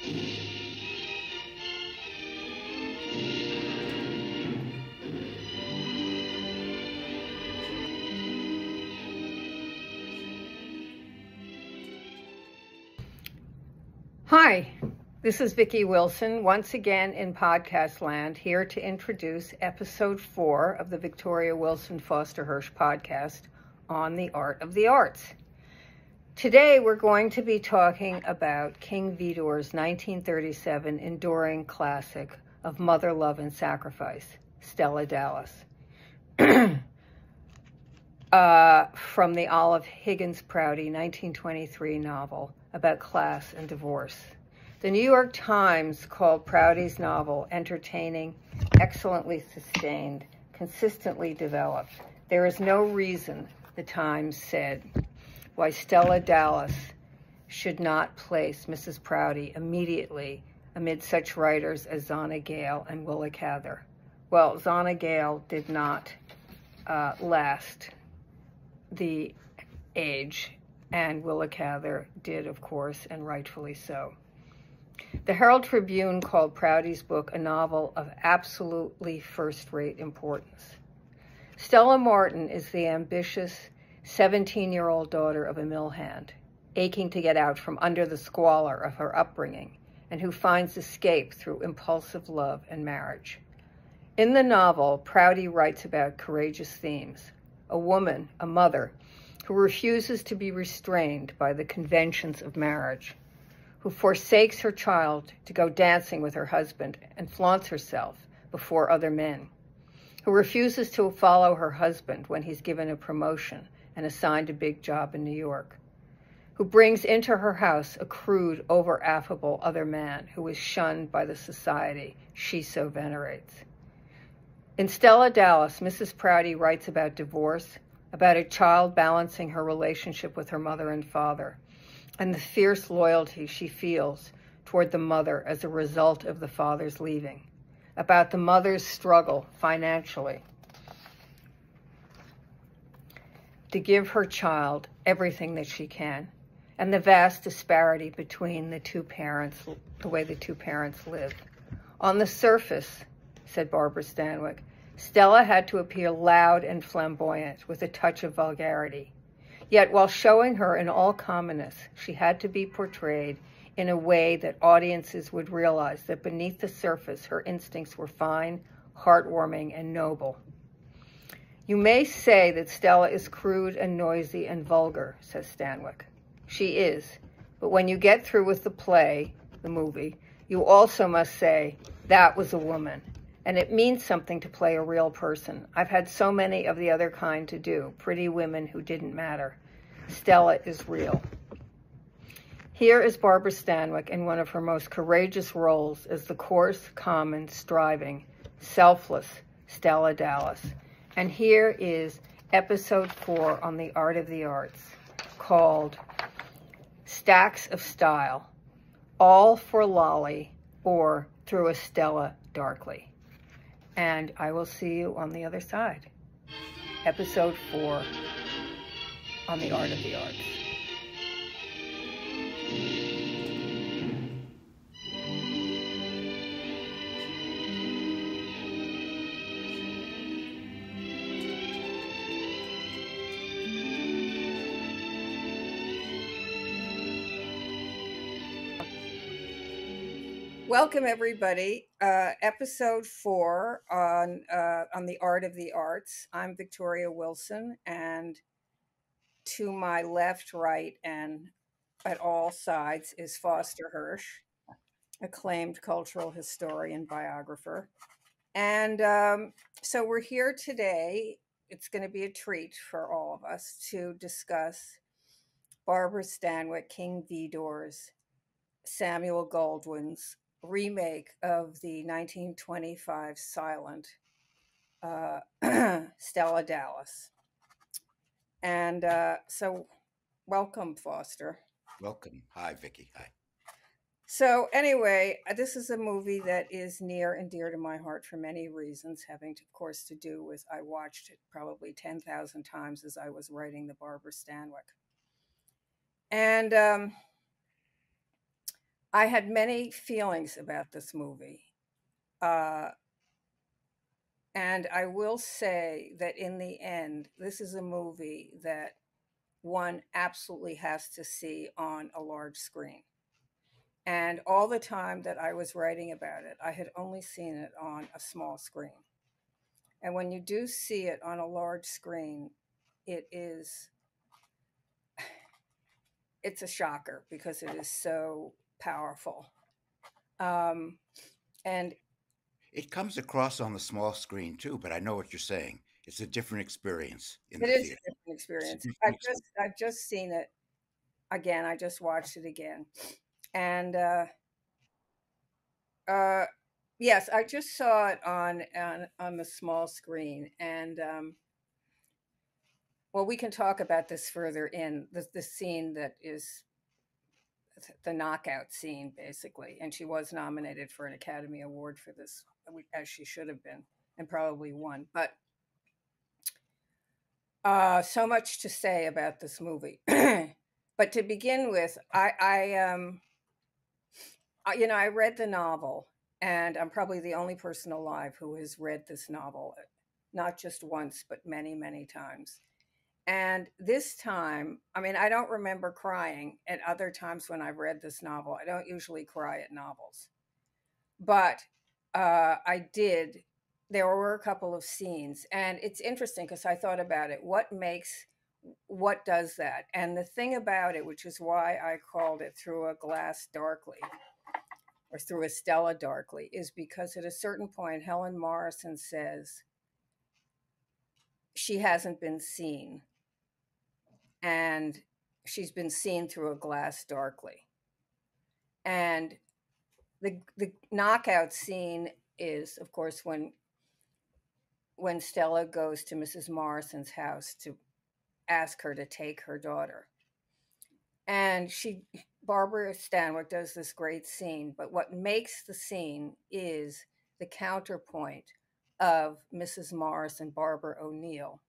Hi, this is Vicki Wilson, once again in podcast land, here to introduce episode 4 of the Victoria Wilson Foster Hirsch podcast on the art of the arts. Today we're going to be talking about King Vidor's 1937 enduring classic of mother love and sacrifice, Stella Dallas. From the Olive Higgins Prouty 1923 novel about class and divorce. The New York Times called Prouty's novel entertaining, excellently sustained, consistently developed. There is no reason, the Times said, why Stella Dallas should not place Mrs. Prouty immediately amid such writers as Zana Gale and Willa Cather. Well, Zana Gale did not last the age, and Willa Cather did, of course, and rightfully so. The Herald Tribune called Prouty's book a novel of absolutely first-rate importance. Stella Martin is the ambitious 17-year-old daughter of a mill hand, aching to get out from under the squalor of her upbringing, and who finds escape through impulsive love and marriage. In the novel, Prouty writes about courageous themes: a woman, a mother, who refuses to be restrained by the conventions of marriage, who forsakes her child to go dancing with her husband and flaunts herself before other men, who refuses to follow her husband when he's given a promotion and assigned a big job in New York, who brings into her house a crude, over-affable other man who is shunned by the society she so venerates. In Stella Dallas, Mrs. Prouty writes about divorce, about a child balancing her relationship with her mother and father, and the fierce loyalty she feels toward the mother as a result of the father's leaving, about the mother's struggle financially to give her child everything that she can, and the vast disparity between the two parents, the way the two parents live. On the surface, said Barbara Stanwyck, Stella had to appear loud and flamboyant with a touch of vulgarity. Yet while showing her in all commonness, she had to be portrayed in a way that audiences would realize that beneath the surface her instincts were fine, heartwarming, and noble. You may say that Stella is crude and noisy and vulgar, says Stanwyck. She is, but when you get through with the play, the movie, you also must say, that was a woman. And it means something to play a real person. I've had so many of the other kind to do, pretty women who didn't matter. Stella is real. Here is Barbara Stanwyck in one of her most courageous roles as the coarse, common, striving, selfless Stella Dallas. And here is episode 4 on the art of the arts, called Stacks of Style, All for Lollie or Through a Stella Darkly. And I will see you on the other side. Episode 4 on the art of the arts. Welcome, everybody. Episode 4 on the art of the arts. I'm Victoria Wilson, and to my left, right, and at all sides is Foster Hirsch, acclaimed cultural historian, biographer. And so we're here today. It's going to be a treat for all of us to discuss Barbara Stanwyck, King Vidor's, Samuel Goldwyn's remake of the 1925 silent Stella Dallas. And so welcome, Foster. Welcome. Hi, Vicki. Hi. So anyway, this is a movie that is near and dear to my heart for many reasons, having, of course, to do with I watched it probably 10,000 times as I was writing the Barbara Stanwyck. And I had many feelings about this movie. Uh, and I will say that in the end, this is a movie that one absolutely has to see on a large screen. And all the time that I was writing about it, I had only seen it on a small screen. And when you do see it on a large screen, it is it's a shocker because it is so powerful. Um, and It comes across on the small screen too, but I know what you're saying. It's a different experience in it the is theater. a different It's a experience. different experience. I've just seen it again. I just watched it again, and uh, yes, I just saw it on the small screen, and well, we can talk about this further in the scene that is the knockout scene, basically. And she was nominated for an Academy Award for this, as she should have been, and probably won. But so much to say about this movie. But to begin with, I read the novel, and I'm probably the only person alive who has read this novel, not just once, but many, many times. And this time, I mean, I don't remember crying at other times when I've read this novel. I don't usually cry at novels, but I did. There were a couple of scenes, and it's interesting because I thought about it. What does that? And the thing about it, which is why I called it Through a Glass Darkly or Through a Stella Darkly, is because at a certain point, Helen Morrison says she hasn't been seen, and she's been seen through a glass darkly. And the knockout scene is, of course, when Stella goes to Mrs. Morrison's house to ask her to take her daughter. And Barbara Stanwyck does this great scene, but what makes the scene is the counterpoint of Mrs. Morrison, Barbara O'Neill,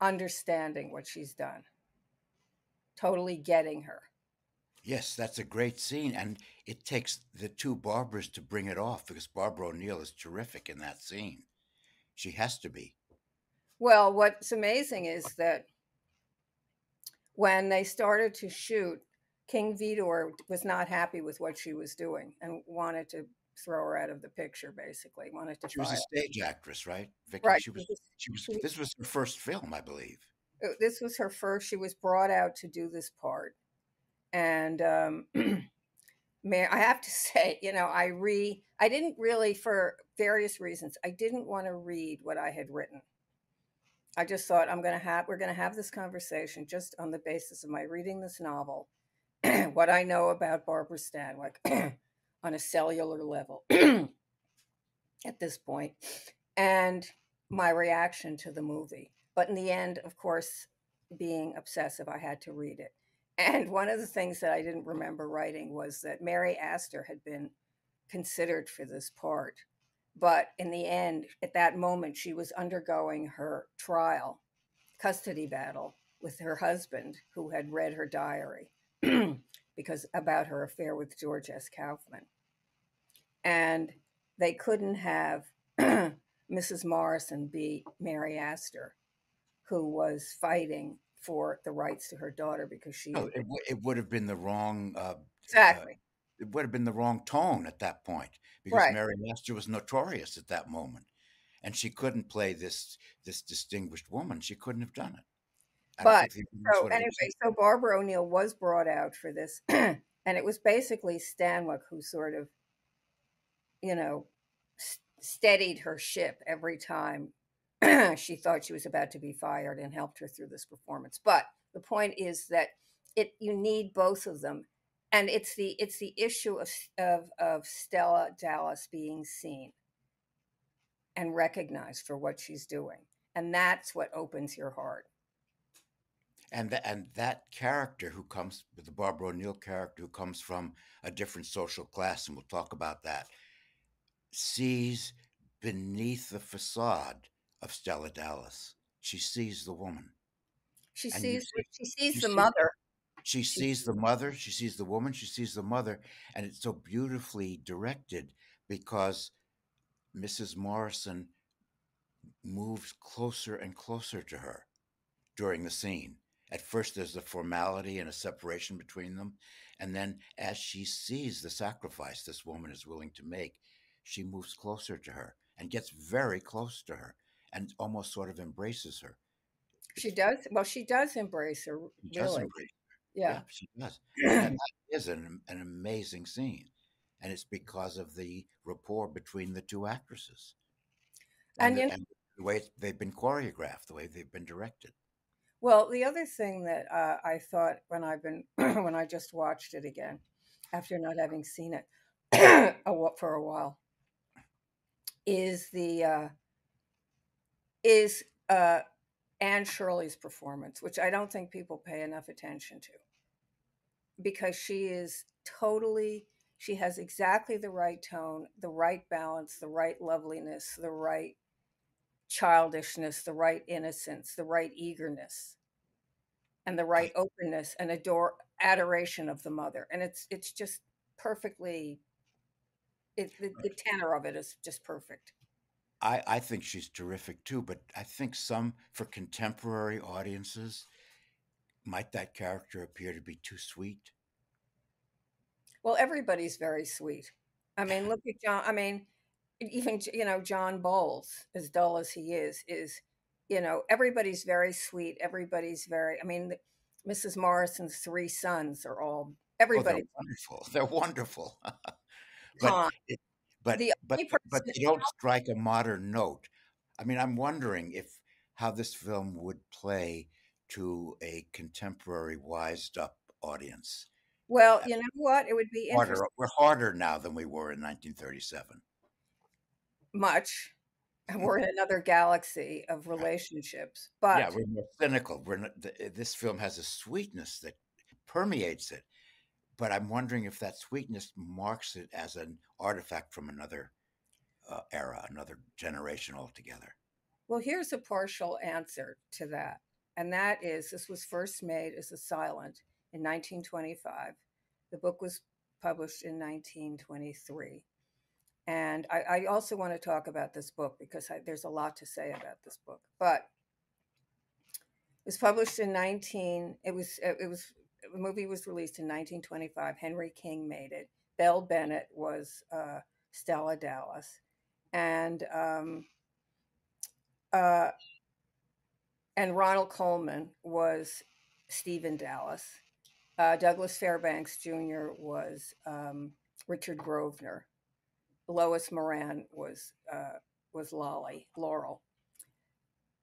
understanding what she's done, totally getting her. Yes, that's a great scene, and it takes the two Barbaras to bring it off because Barbara O'Neill is terrific in that scene. She has to be. Well, what's amazing is that when they started to shoot, King Vidor was not happy with what she was doing and wanted to throw her out of the picture, basically, wanted to She was a fire. stage actress, right, Vicky? Right. She was. She was. This was her first film, I believe. This was her first. She was brought out to do this part. And I have to say, I didn't really, for various reasons, I didn't want to read what I had written. I just thought we're going to have this conversation just on the basis of my reading this novel, what I know about Barbara Stanwyck on a cellular level at this point, and my reaction to the movie. But in the end, of course, being obsessive, I had to read it. And one of the things that I didn't remember writing was that Mary Astor had been considered for this part. But in the end, at that moment, she was undergoing her trial, custody battle with her husband, who had read her diary because about her affair with George S. Kaufman. And they couldn't have Mrs. Morrison be Mary Astor, who was fighting for the rights to her daughter because she No, had been. it would have been the wrong. Exactly. It would have been the wrong tone at that point because Right. Mary Astor was notorious at that moment, and she couldn't play this distinguished woman. She couldn't have done it. I don't But think the audience so would have anyway, accepted. so Barbara O'Neill was brought out for this, and it was basically Stanwyck who sort of, you know, steadied her ship every time she thought she was about to be fired and helped her through this performance. But the point is that you need both of them, and it's the issue of Stella Dallas being seen and recognized for what she's doing, and that's what opens your heart. And that character who comes with the Barbara O'Neill character who comes from a different social class, and we'll talk about that, sees beneath the facade of Stella Dallas. She sees the woman, She and you sees see she sees you the see mother. She She, sees the mother, she sees the woman, she sees the mother, and it's so beautifully directed because Mrs. Morrison moves closer and closer to her during the scene. At first, there's a formality and a separation between them. And then, as she sees the sacrifice this woman is willing to make, she moves closer to her and gets very close to her and almost sort of embraces her. she It's, does. Well, she does embrace her, she does really. embrace her. Yeah. Yeah, she does. And that is an amazing scene. And it's because of the rapport between the two actresses And and the way they've been choreographed, the way they've been directed. well, the other thing that I thought when I've been when I just watched it again after not having seen it for a while is the is Anne Shirley's performance, which I don't think people pay enough attention to because she is totally she has exactly the right tone, the right balance, the right loveliness, the right childishness, the right innocence, the right eagerness, and the right openness and adoration of the mother. And it's just perfectly the tenor of it is just perfect. I think she's terrific too, but I think some for contemporary audiences might that character appear to be too sweet. Well, everybody's very sweet. I mean, look at John. I mean, even John Bowles, as dull as he is everybody's very sweet. Everybody's very. I mean, Mrs. Morrison's three sons are all Oh, they're everybody wonderful. They're wonderful. but con. it, but The but only but person they don't strike a modern note. I mean, I'm wondering if how this film would play to a contemporary, wised up audience. well, Uh, you know what? It would be Harder, interesting we're harder now than we were in 1937. much. We're in another galaxy of relationships, but Yeah, we're more cynical. This film has a sweetness that permeates it, but I'm wondering if that sweetness marks it as an artifact from another era, another generation altogether. well, here's a partial answer to that. And that is this was first made as a silent in 1925. The book was published in 1923. And I also want to talk about this book because there's a lot to say about this book. But it was published in 19, it was, the movie was released in 1925. Henry King made it. Belle Bennett was Stella Dallas. And uh, and Ronald Colman was Stephen Dallas. Douglas Fairbanks Jr. was Richard Grosvenor. Lois Moran was Lollie, Laurel.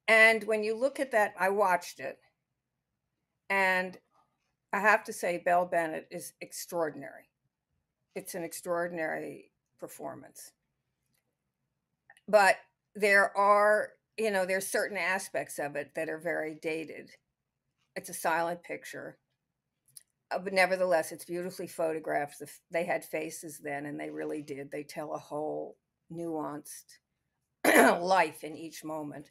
And when you look at that, I watched it, and I have to say, Belle Bennett is extraordinary. It's an extraordinary performance. But there are, there's certain aspects of it that are very dated. It's a silent picture. But nevertheless, it's beautifully photographed. They had faces then, and they really did. They tell a whole nuanced life in each moment.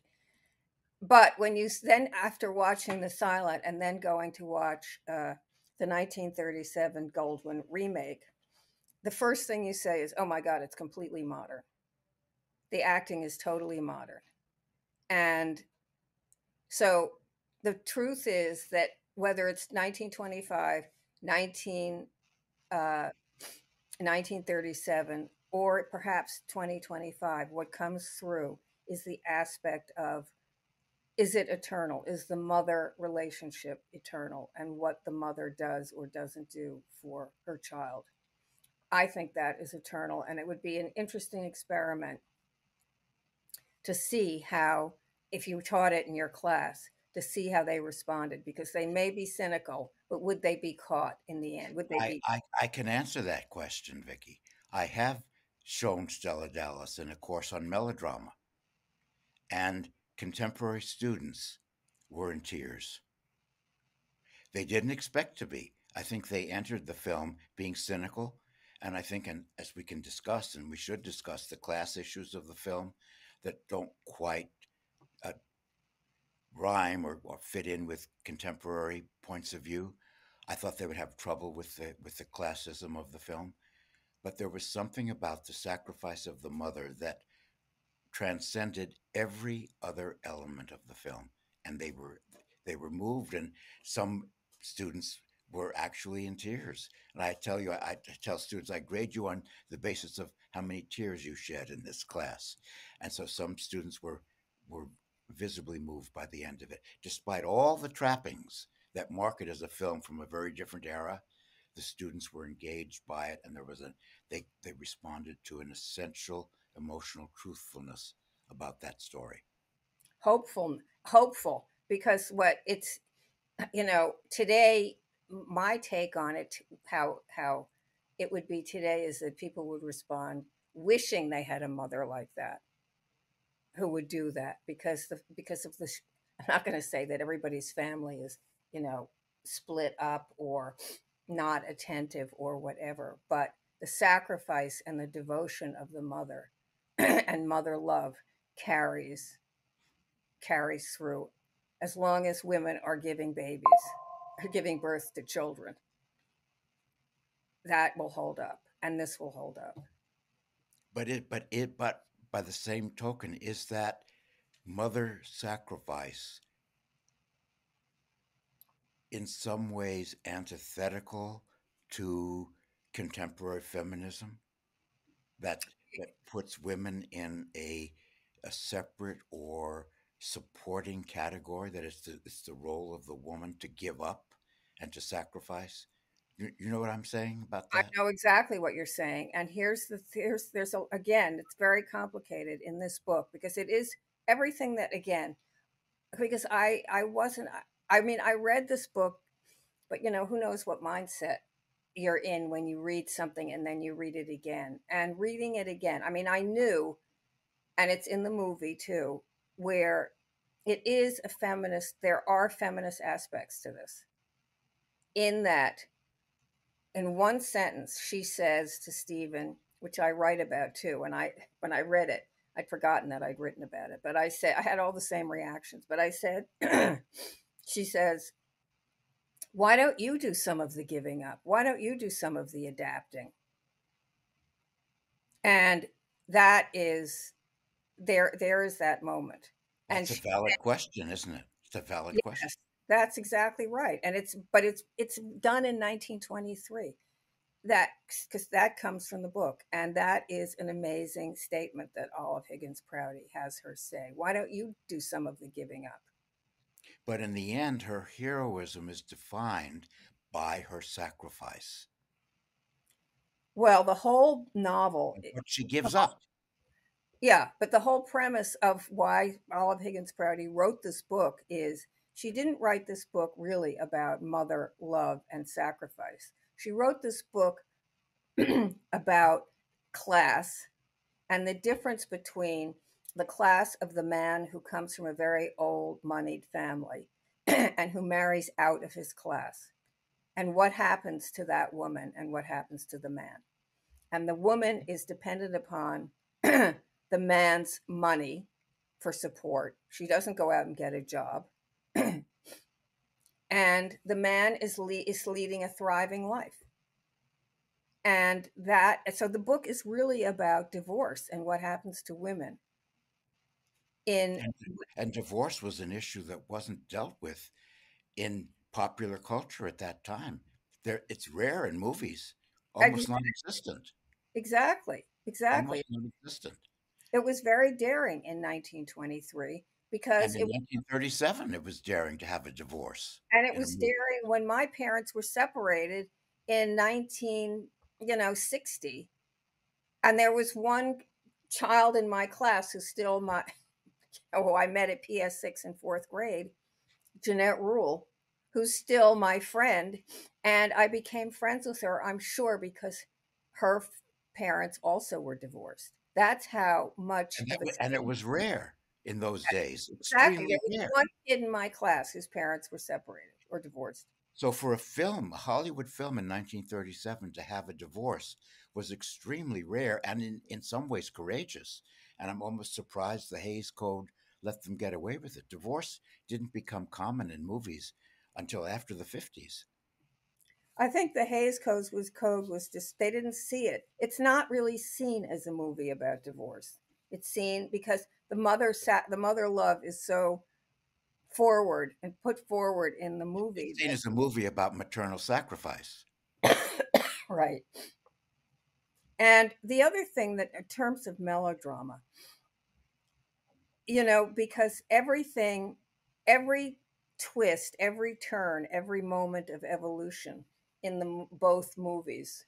But when you then, after watching the silent and then going to watch the 1937 Goldwyn remake, the first thing you say is, "Oh my God, it's completely modern. The acting is totally modern." And so the truth is that whether it's 1925, 19 uh, 1937, or perhaps 2025, what comes through is the aspect of, is it eternal? Is the mother relationship eternal? And what the mother does or doesn't do for her child. I think that is eternal. And it would be an interesting experiment to see how, if you taught it in your class, to see how they responded, because they may be cynical, but would they be caught in the end? Would they be? I can answer that question, Vicky. I have shown Stella Dallas in a course on melodrama, and contemporary students were in tears. They didn't expect to be. I think they entered the film being cynical, and I think, and as we can discuss, and we should discuss the class issues of the film that don't quite uh, rhyme or fit in with contemporary points of view. I thought they would have trouble with the classism of the film, but there was something about the sacrifice of the mother that transcended every other element of the film, and they were moved, and some students were actually in tears. And I tell you, I tell students, I grade you on the basis of how many tears you shed in this class, and so some students were visibly moved by the end of it, despite all the trappings that mark it as a film from a very different era. The students were engaged by it, and they responded to an essential emotional truthfulness about that story. Hopeful, because what it's, today, my take on it, how it would be today, is that people would respond wishing they had a mother like that, who would do that, because of this. I'm not going to say that everybody's family is, you know, split up or not attentive or whatever, but the sacrifice and the devotion of the mother and mother love carries carries through, as long as women are giving babies, are giving birth to children. That will hold up, and this will hold up. But by the same token, is that mother sacrifice in some ways antithetical to contemporary feminism that puts women in a separate or supporting category, that it's the role of the woman to give up and to sacrifice? You know what I'm saying about I that? know exactly what you're saying, and again, it's very complicated in this book, because it is everything that, again, because I wasn't. I mean, I read this book, but who knows what mindset you're in when you read something and then you read it again and reading it again. I mean, I knew, and it's in the movie too, where it is a feminist. There are feminist aspects to this, in that, in one sentence, she says to Stephen, which I write about too. And when I read it, I'd forgotten that I'd written about it, but I said, I had all the same reactions, but I said, she says, why don't you do some of the giving up? Why don't you do some of the adapting? And that is, there is that moment. And That's a she valid question, isn't it? It's a valid question. Yes, that's exactly right. And it's done in 1923. That, because that comes from the book, and that is an amazing statement that Olive Higgins Prouty has her say. Why don't you do some of the giving up? But in the end, her heroism is defined by her sacrifice Well, the whole novel, and what she gives up. yeah, but the whole premise of why Olive Higgins Prouty wrote this book is, she didn't write this book really about mother love and sacrifice. She wrote this book about class, and the difference between the class of the man who comes from a very old moneyed family and who marries out of his class, and what happens to that woman and what happens to the man. And the woman is dependent upon the man's money for support. She doesn't go out and get a job. And the man is leading a thriving life. And so the book is really about divorce and what happens to women in. And, and divorce was an issue that wasn't dealt with in popular culture at that time. It's rare in movies, almost non-existent, Exactly, exactly. almost non-existent. It was very daring in 1923, because And in 1937, it was daring to have a divorce and it in a was movie. daring when my parents were separated in 1960, and there was one child in my class who's still my who I met at PS6 in fourth grade, Jeanette Rule, who's still my friend, and I became friends with her, I'm sure, because her parents also were divorced. That's how much And, of a and it was rare in those days, exactly. There extremely was rare. one kid in my class whose parents were separated or divorced. So for a film, a Hollywood film in 1937, to have a divorce was extremely rare and in some ways courageous. And I'm almost surprised the Hays Code let them get away with it. Divorce didn't become common in movies until after the 50s. I think the Hays Code was just they didn't see it. It's not really seen as a movie about divorce. It's seen because the mother love is so forward and put forward in the movie It's seen as a movie about maternal sacrifice. that right. And the other thing that in terms of melodrama, because every twist, every turn, every moment of evolution in both movies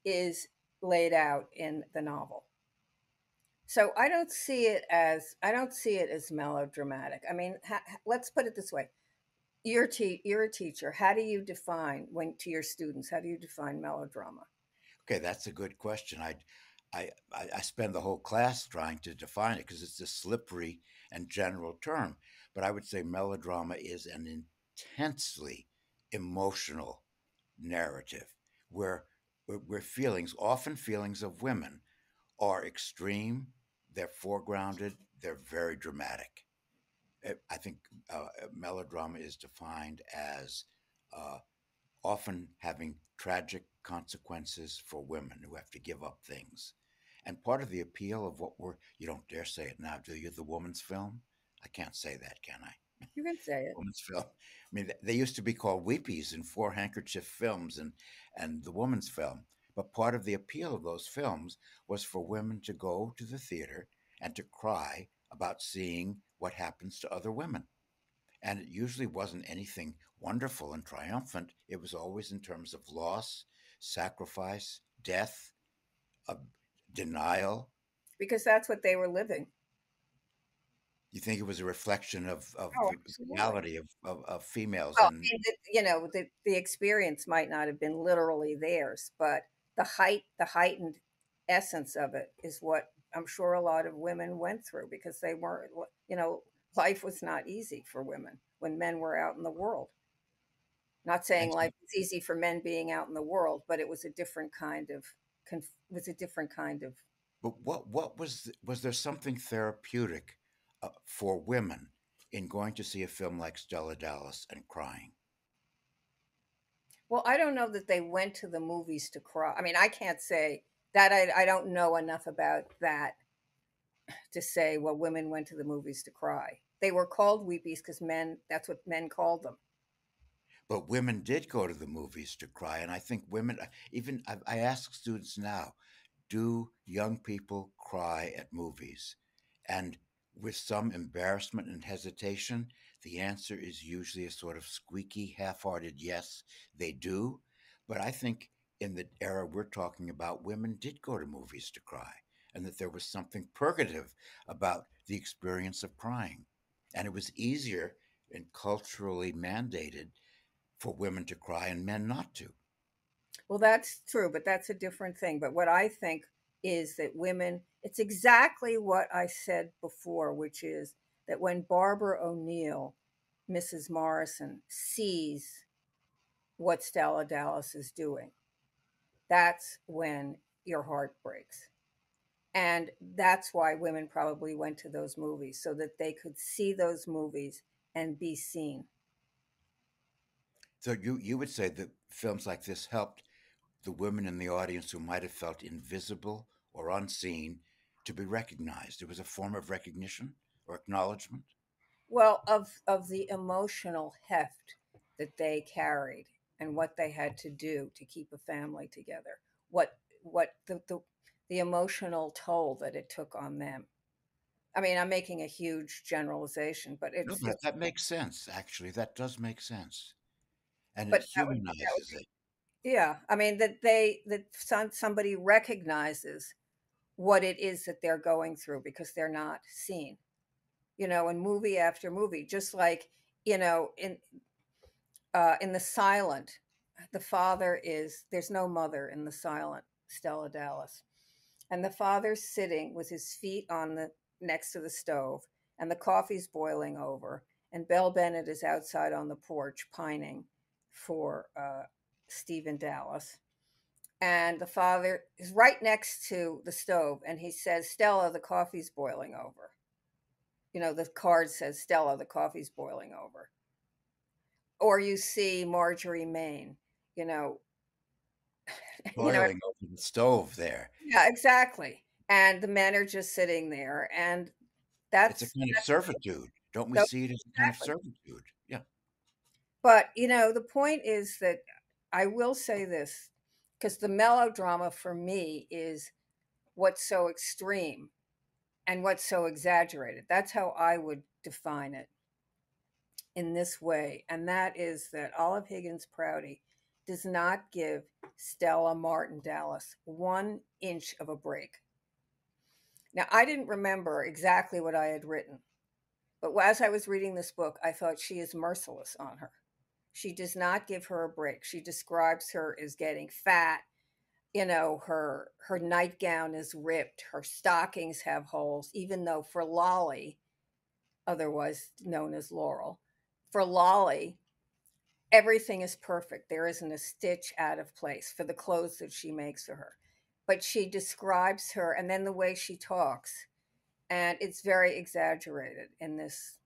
is laid out in the novel. So I don't see it as melodramatic. I mean, let's put it this way: you're a teacher. How do you define when to your students? How do you define melodrama? Okay, that's a good question. I spend the whole class trying to define it because it's a slippery and general term. But I would say melodrama is an intensely emotional narrative where where feelings, often feelings of women, are extreme. They're foregrounded. They're very dramatic. I think melodrama is defined as uh, often having tragic consequences for women who have to give up things. And part of the appeal of what you don't dare say it now, do you? The woman's film? I can't say that, can I? You can say it. Woman's film. I mean, they used to be called weepies in Four Handkerchief Films and the woman's film. But part of the appeal of those films was for women to go to the theater and to cry about seeing what happens to other women. And it usually wasn't anything wonderful and triumphant. It was always in terms of loss, sacrifice, death, uh, denial. Because that's what they were living. You think it was a reflection of Oh, the absolutely. reality of females Well, and the experience might not have been literally theirs, but the heightened essence of it is what I'm sure a lot of women went through because they weren't, life was not easy for women when men were out in the world. Not saying and life was easy for men being out in the world, but it was a different kind of, was a different kind of. but was there something therapeutic for women in going to see a film like Stella Dallas and crying? Well, I don't know that they went to the movies to cry. I mean, I can't say that. I don't know enough about that to say, well, women went to the movies to cry. They were called weepies because that's what men called them. But women did go to the movies to cry, and I think women even I ask students now, do young people cry at movies? And with some embarrassment and hesitation, the answer is usually a sort of squeaky, half hearted yes, they do. But I think in the era we're talking about, women did go to movies to cry, and that there was something purgative about the experience of crying. And it was easier and culturally mandated for women to cry and men not to. Well, that's true, but that's a different thing. But what I think is that it's exactly what I said before, which is that when Barbara O'Neill, Mrs. Morrison, sees what Stella Dallas is doing, that's when your heart breaks. And that's why women probably went to those movies so that they could see those movies and be seen. So you would say that films like this helped the women in the audience who might have felt invisible or unseen to be recognized. It was a form of recognition or acknowledgement. Well, of the emotional heft that they carried and what they had to do to keep a family together. What the emotional toll that it took on them. I mean, I'm making a huge generalization, but No, it's but just that makes sense. Actually, that does make sense, and it but that would humanizes it. be yeah. I mean that somebody recognizes what it is that they're going through because they're not seen. In movie after movie, just like you know in the silent, the father is there's no mother in the silent Stella Dallas, and the father's sitting with his feet on the next to the stove, and the coffee's boiling over, and Belle Bennett is outside on the porch pining for Stephen Dallas, and the father is right next to the stove, and he says, "Stella, the coffee's boiling over." The card says, "Stella, the coffee's boiling over." Or you see Marjorie Main, you know, you know, Boiling over the stove there. yeah, exactly. And the men are just sitting there, and It's a kind of that's servitude. Don't we so see it as a kind of exactly. servitude? Yeah. But the point is that I will say this, because the melodrama for me is what's so extreme and what's so exaggerated. That's how I would define it in this way. And that is that Olive Higgins Prouty does not give Stella Martin Dallas 1 inch of a break. Now, I didn't remember exactly what I had written, but as I was reading this book, I thought she is merciless on her. She does not give her a break. She describes her as getting fat. Her nightgown is ripped, her stockings have holes, even though for Lollie, otherwise known as Laurel, for Lollie, everything is perfect. There isn't a stitch out of place for the clothes that she makes for her. But she describes her, and then the way she talks, and it's very exaggerated in this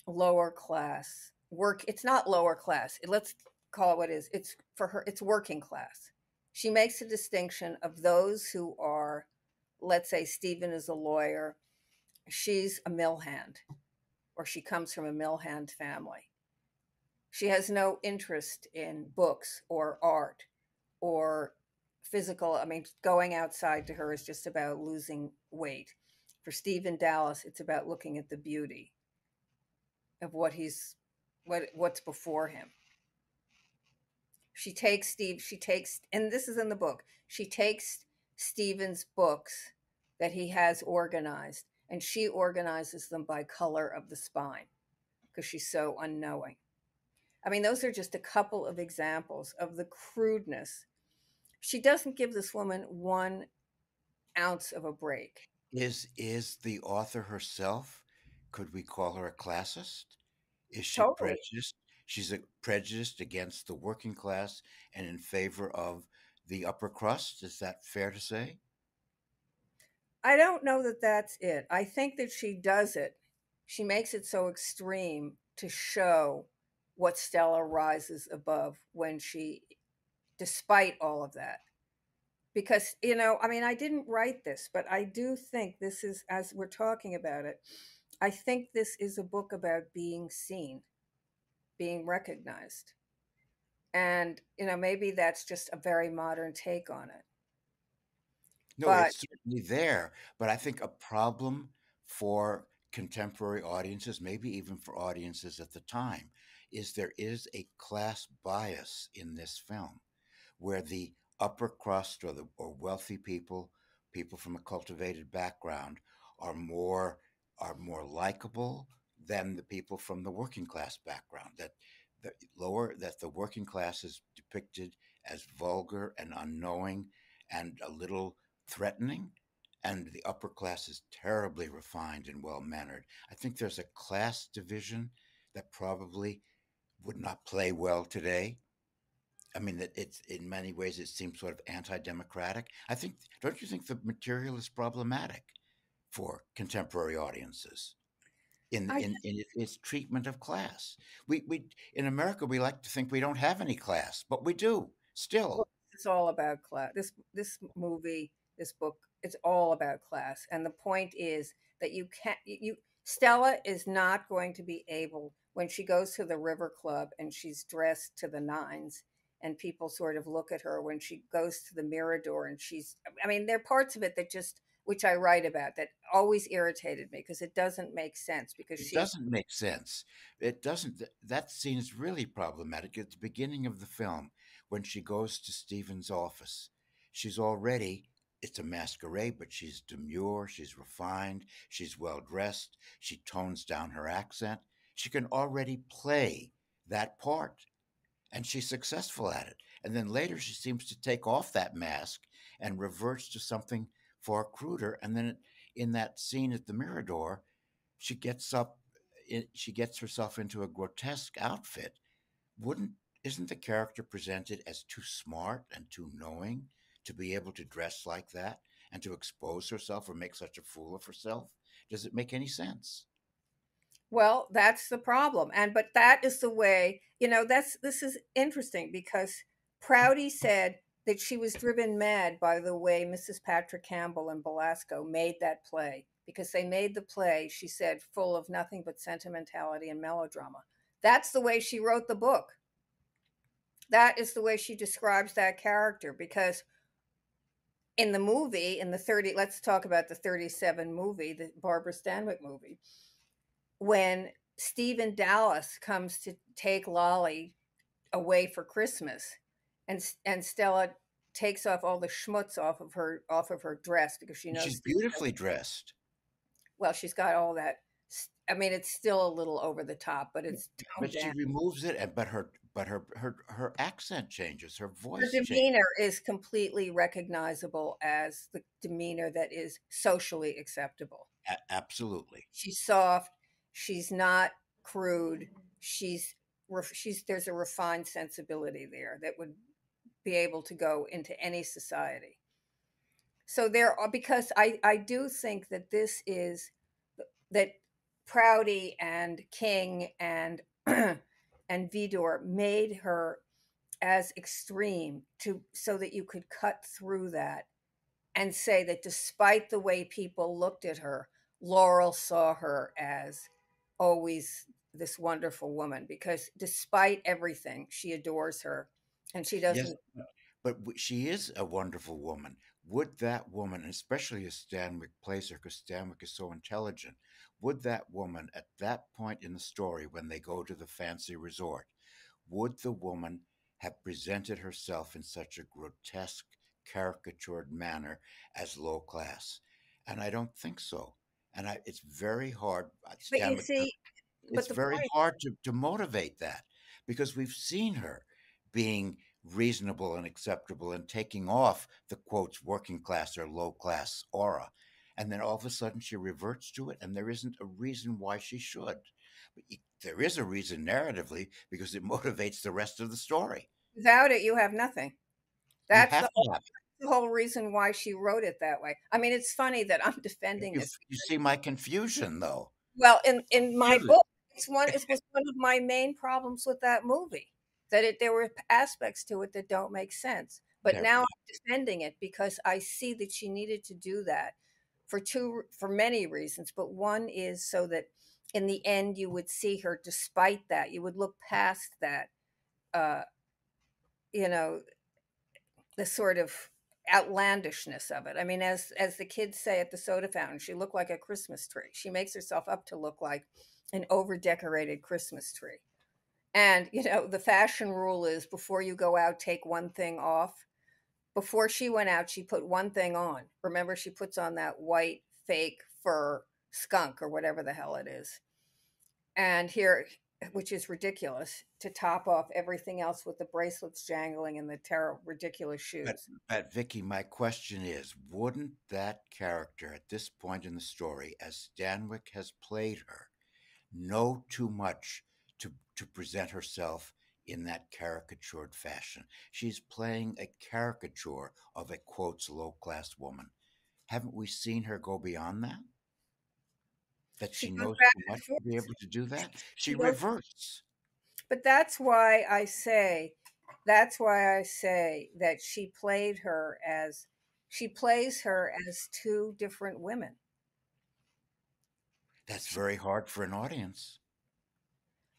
lower class work. It's not lower class. Let's call it what it is. It's for her, it's working class. She makes a distinction of those who are, let's say, Stephen is a lawyer, she's a mill hand, or she comes from a mill hand family. She has no interest in books or art or physical. I mean, going outside to her is just about losing weight. For Stephen Dallas, it's about looking at the beauty of what's before him. She takes, and this is in the book, she takes Stephen's books that he has organized, and she organizes them by color of the spine because she's so unknowing. I mean, those are just a couple of examples of the crudeness. She doesn't give this woman 1 ounce of a break. Is the author herself, could we call her a classist? Is she Totally. prejudiced? She's prejudiced against the working class and in favor of the upper crust. Is that fair to say? I don't know that that's it. I think that she does it. She makes it so extreme to show what Stella rises above when she, despite all of that. Because, I mean, I didn't write this, but I do think this is, as we're talking about it, I think this is a book about being seen, being recognized. And, maybe that's just a very modern take on it. No, But it's certainly there, but I think a problem for contemporary audiences, maybe even for audiences at the time, is there is a class bias in this film where the upper crust or wealthy people, people from a cultivated background, are more are more likable than the people from the working class background. That the working class is depicted as vulgar and unknowing and a little threatening, and the upper class is terribly refined and well mannered. I think there's a class division that probably would not play well today. I mean, that it's in many ways it seems sort of anti-democratic. I think, don't you think the material is problematic for contemporary audiences in I its treatment of class? We in America we like to think we don't have any class, but we do Well, still. it's all about class. This movie, this book, it's all about class. And the point is that you can't you Stella is not going to be able, when she goes to the River Club and she's dressed to the nines and people sort of look at her when she goes to the Mirador and she's, I mean, there are parts of it that just, which I write about, that always irritated me because it doesn't make sense because It she's, doesn't make sense. It doesn't. That scene is really problematic at the beginning of the film when she goes to Stephen's office. She's already, it's a masquerade, but she's demure, she's refined, she's well dressed, she tones down her accent. She can already play that part, and she's successful at it. And then later she seems to take off that mask and reverts to something far cruder. And then in that scene at the Mirador, she gets up, she gets herself into a grotesque outfit. Wouldn't Isn't the character presented as too smart and too knowing to be able to dress like that and to expose herself or make such a fool of herself? Does it make any sense? well, that's the problem. And but that is the way, this is interesting because Prouty said that she was driven mad by the way Mrs. Patrick Campbell and Belasco made that play, because they made the play, she said, full of nothing but sentimentality and melodrama. That's the way she wrote the book. That is the way she describes that character, because in the movie, in the 30, let's talk about the 37 movie, the Barbara Stanwyck movie, when Stephen Dallas comes to take Lollie away for Christmas, and Stella takes off all the schmutz off of her dress because she And she's knows, beautifully dressed. well, she's got all that. I mean, it's still a little over the top, but it's toned But she down. removes it, and but her accent changes, her Her voice changes. demeanor is completely recognizable as the demeanor that is socially acceptable. Absolutely. She's soft. She's not crude. She's there's a refined sensibility there that would be able to go into any society. So there are, because I do think that this is that Prouty and King and and Vidor made her as extreme to so that you could cut through that and say that despite the way people looked at her, Laurel saw her as always this wonderful woman, because despite everything, she adores her, and she Yes, doesn't. but she is a wonderful woman. Would that woman, especially as Stanwyck plays her, because Stanwyck is so intelligent, would that woman at that point in the story, when they go to the fancy resort, would the woman have presented herself in such a grotesque, caricatured manner as low class? And I don't think so. And it's very hard. But you Stanwyck, see, it's but the very point, hard to motivate that, because we've seen her being reasonable and acceptable and taking off the quotes working class or low class aura. And then all of a sudden she reverts to it, and there isn't a reason why she should. But there is a reason narratively, because it motivates the rest of the story. without it, you have nothing. You That's have to have the whole reason why she wrote it that way. I mean, it's funny that I'm it. defending You, this. you see my confusion, though. Well, in my Feel it. book, it was one of my main problems with that movie, that there were aspects to it that don't make sense. But There, now I'm defending it because I see that she needed to do that for many reasons. But one is so that in the end you would see her despite that. You would look past that, uh, you know, the sort of outlandishness of it. I mean, as the kids say at the soda fountain, she looked like a Christmas tree. She makes herself up to look like an over decorated Christmas tree. And the fashion rule is, before you go out, take one thing off. Before she went out, she put one thing on. Remember, she puts on that white fake fur skunk or whatever the hell it is. And here, which is ridiculous, to top off everything else with the bracelets jangling and the terrible, ridiculous but shoes. but Vicky, my question is, wouldn't that character at this point in the story, as Stanwyck has played her, know too much to present herself in that caricatured fashion? She's playing a caricature of a quotes low class woman. Haven't we seen her go beyond that? That She she goes knows back too and much to be forth. able to do that? She She goes, reverts. but that's why I say that she plays her as two different women. That's very hard for an audience.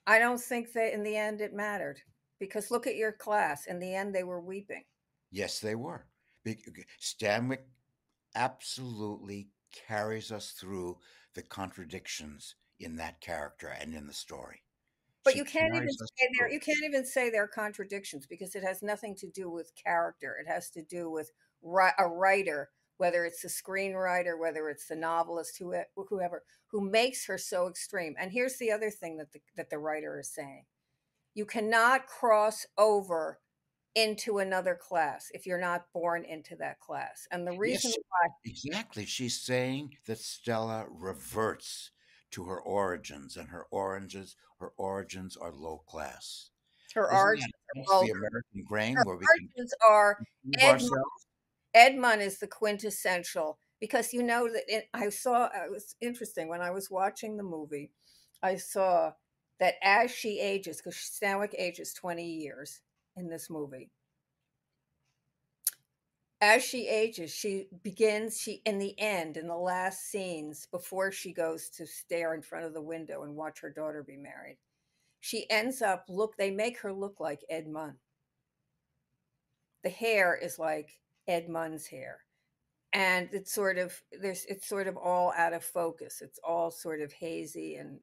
I don't think that in the end it mattered, because look at your class. In the end, they were weeping. Yes, they were. Stanwyck absolutely carries us through the contradictions in that character and in the story. But She carries us through. you can't even say they're contradictions, because it has nothing to do with character. It has to do with a writer, whether it's the screenwriter, whether it's the novelist, whoever, who makes her so extreme. And here's the other thing that the writer is saying: you cannot cross over into another class if you're not born into that class. And the reason Yes, why exactly. She's saying that Stella reverts to her origins, and her origins are low class. her Isn't origins that are against the vulgar, American grain, her where we can origins are prove Edmund. ourselves? Edmund is the quintessential, because it was interesting when I was watching the movie. I saw that as she ages, because Stanwyck ages 20 years in this movie, As she ages, she in the end, in the last scenes, before she goes to stare in front of the window and watch her daughter be married, she ends up they make her look like Ed Munn. The hair is like Ed Munn's hair. And it's sort of all out of focus. It's all sort of hazy and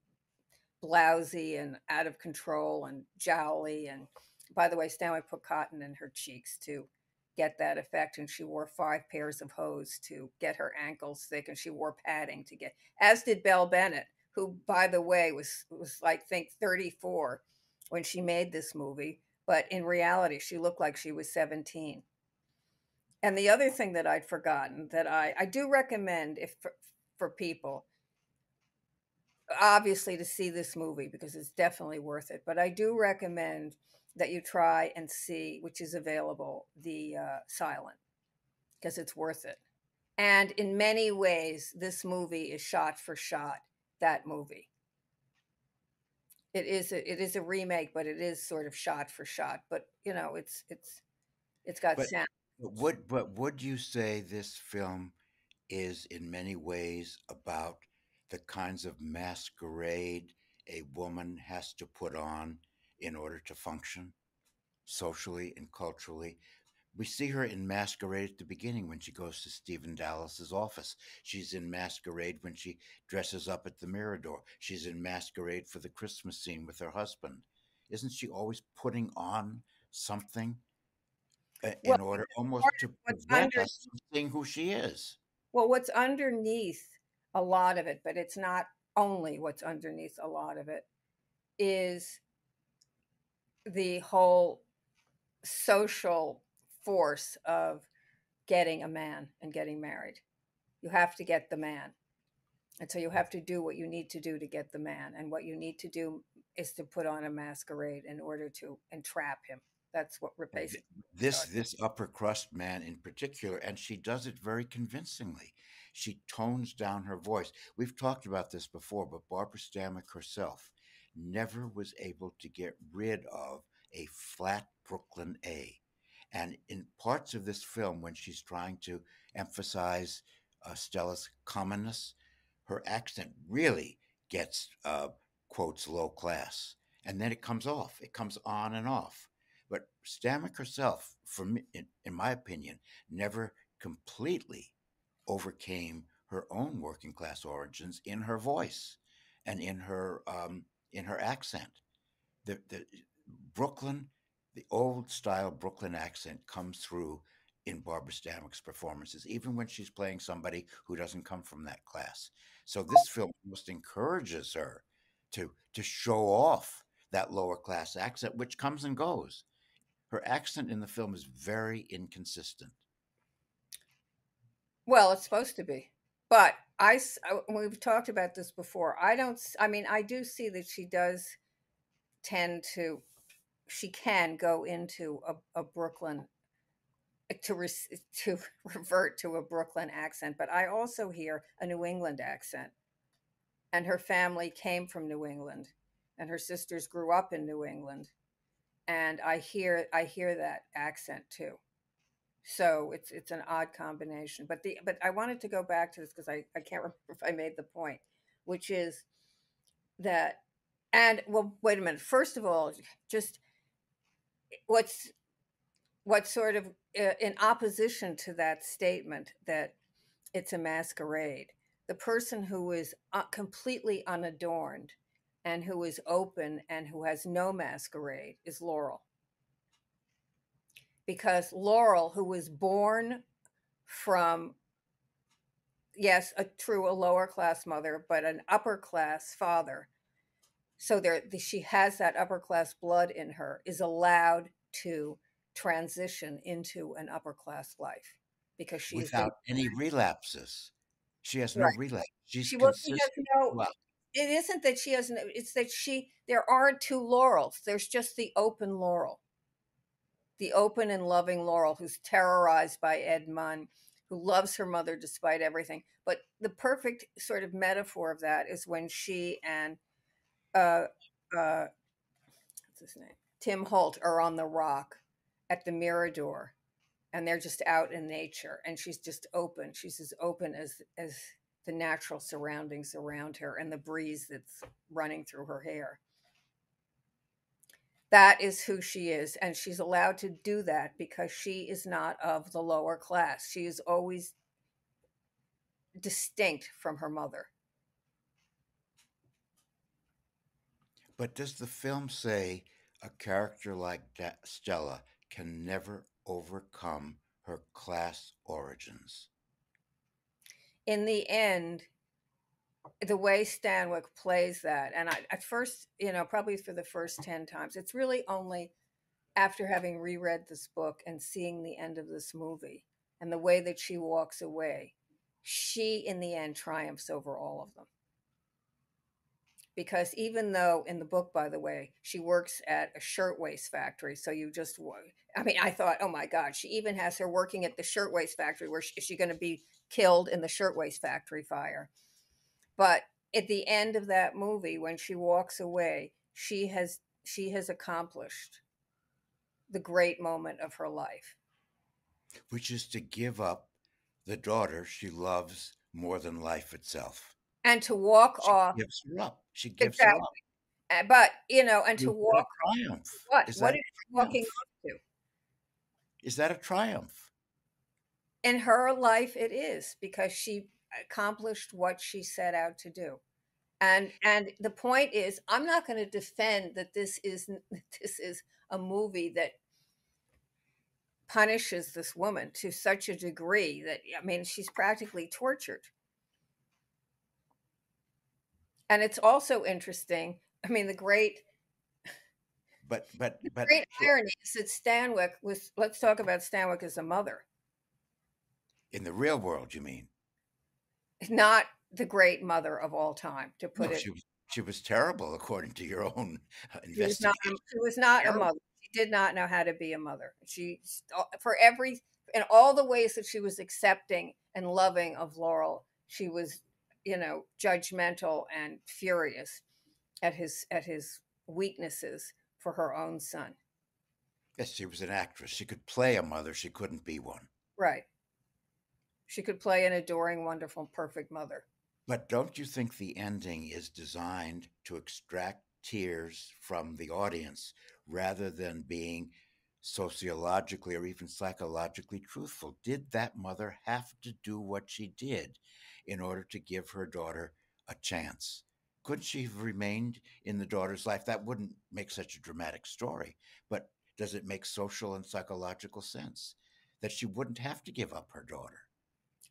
blousy and out of control and jowly. And by the way, Stanwyck put cotton in her cheeks to get that effect. And she wore 5 pairs of hose to get her ankles thick. And she wore padding to get, as did Belle Bennett, who, by the way, was like, think 34 when she made this movie. But in reality, she looked like she was 17. And the other thing that I'd forgotten that I do recommend if for people, obviously, to see this movie because it's definitely worth it. But I do recommend that you try and see, which is available, the silent, because it's worth it. And in many ways, this movie is shot for shot that movie. It is a remake, but it is sort of shot for shot. But you know, it's got But sound. would you say this film is in many ways about the kinds of masquerade a woman has to put on in order to function socially and culturally? We see her in masquerade at the beginning when she goes to Stephen Dallas's office. She's in masquerade when she dresses up at the Mirador. She's in masquerade for the Christmas scene with her husband. Isn't she always putting on something Well, in order almost part to of what's prevent under us from seeing who she is? Well, what's underneath a lot of it, but it's not only what's underneath a lot of it, is the whole social force of getting a man and getting married. You have to get the man. And so you have to do what you need to do to get the man. And what you need to do is to put on a masquerade in order to entrap him. That's what we're th- basically talking. this upper crust man in particular, and she does it very convincingly. She tones down her voice. We've talked about this before, but Barbara Stanwyck herself never was able to get rid of a flat Brooklyn A. And in parts of this film, when she's trying to emphasize Stella's commonness, her accent really gets quotes low class, and then it comes off. It comes on and off. But Stamik herself, for me, in my opinion, never completely overcame her own working class origins in her voice and in her accent. The Brooklyn, the old style Brooklyn accent comes through in Barbara Stanwyck's performances, even when she's playing somebody who doesn't come from that class. So this film almost encourages her to show off that lower class accent, which comes and goes. Her accent in the film is very inconsistent. Well, it's supposed to be. But we've talked about this before. I mean, I do see that she does tend to, she can go into a Brooklyn to revert to a Brooklyn accent, but I also hear a New England accent. And her family came from New England, and her sisters grew up in New England, and I hear that accent too. So it's an odd combination. But I wanted to go back to this because I can't remember if I made the point, which is that, and well, wait a minute. First of all, just what's what sort of in opposition to that statement that it's a masquerade, the person who is completely unadorned and who is open and who has no masquerade is Laurel. Because Laurel, who was born from, yes, a lower class mother, but an upper class father, so she has that upper class blood in her, is allowed to transition into an upper class life because she has been Without any relapses. She has no right. relapse. She's She has consistent no. throughout. It isn't that she has no. It's that there aren't two Laurels. There's just the open Laurel, the open and loving Laurel, who's terrorized by Ed Munn, who loves her mother despite everything. But the perfect sort of metaphor of that is when she and uh, uh, what's his name, Tim Holt, are on the rock at the Mirador, and they're just out in nature, and she's just open. She's as open as the natural surroundings around her and the breeze that's running through her hair. That is who she is, and she's allowed to do that because she is not of the lower class. She is always distinct from her mother. But does the film say a character like Stella can never overcome her class origins? In the end, the way Stanwyck plays that, and at first, probably for the first 10 times, it's really only after having reread this book and seeing the end of this movie and the way that she walks away, she in the end triumphs over all of them. Because even though in the book, by the way, she works at a shirtwaist factory, so I thought, oh my God, she even has her working at the shirtwaist factory. Is she going to be killed in the shirtwaist factory fire? But at the end of that movie, when she walks away, she has accomplished the great moment of her life, which is to give up the daughter she loves more than life itself. And to walk off. Gives her up. She gives exactly. her up. But, and to walk. Triumph. What is she walking off to? Is that a triumph? In her life, it is, because she accomplished what she set out to do. And the point is, I'm not going to defend that this is a movie that punishes this woman to such a degree that, she's practically tortured. And it's also interesting. The great irony is that Stanwyck was. Let's talk about Stanwyck as a mother. In the real world, you mean? Not the great mother of all time, to put it. She was terrible, according to your own investigation. She was not a mother. She did not know how to be a mother. She, in all the ways that she was accepting and loving of Laurel, she was, judgmental and furious at his weaknesses for her own son. Yes, she was an actress. She could play a mother. She couldn't be one. Right. She could play an adoring, wonderful, perfect mother. But don't you think the ending is designed to extract tears from the audience rather than being sociologically or even psychologically truthful? Did that mother have to do what she did in order to give her daughter a chance? Could she have remained in the daughter's life? That wouldn't make such a dramatic story, but does it make social and psychological sense that she wouldn't have to give up her daughter?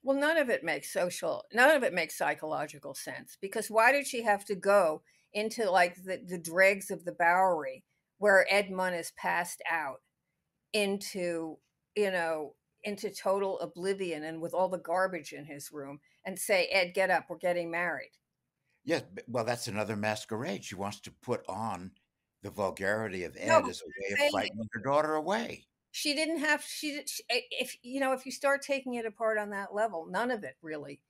Well, none of it makes psychological sense, because why did she have to go into like the dregs of the Bowery where Ed Munn is passed out into total oblivion and with all the garbage in his room and say, Ed, get up, we're getting married? Yes, well, that's another masquerade. She wants to put on the vulgarity of Ed as a way of frightening her daughter away. She didn't have. If you start taking it apart on that level, none of it really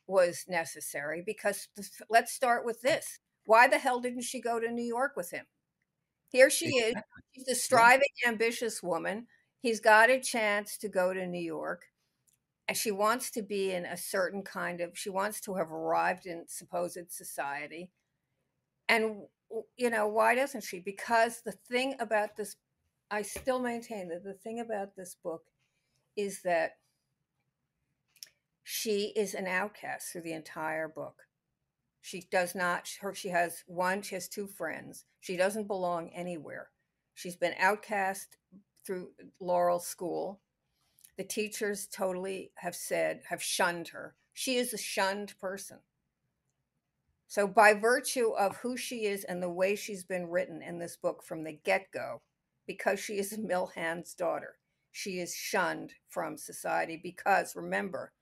was necessary. Because let's start with this: why the hell didn't she go to New York with him? Here she is. She's a striving, ambitious woman. He's got a chance to go to New York, and she wants to be in a certain kind of. She wants to have arrived in supposed society, and why doesn't she? Because the thing about this. I still maintain that the thing about this book is that she is an outcast through the entire book. She has two friends. She doesn't belong anywhere. She's been outcast through Laurel's school. The teachers totally have shunned her. She is a shunned person. So by virtue of who she is and the way she's been written in this book from the get-go, because she is a mill hand's daughter, she is shunned from society. Because remember,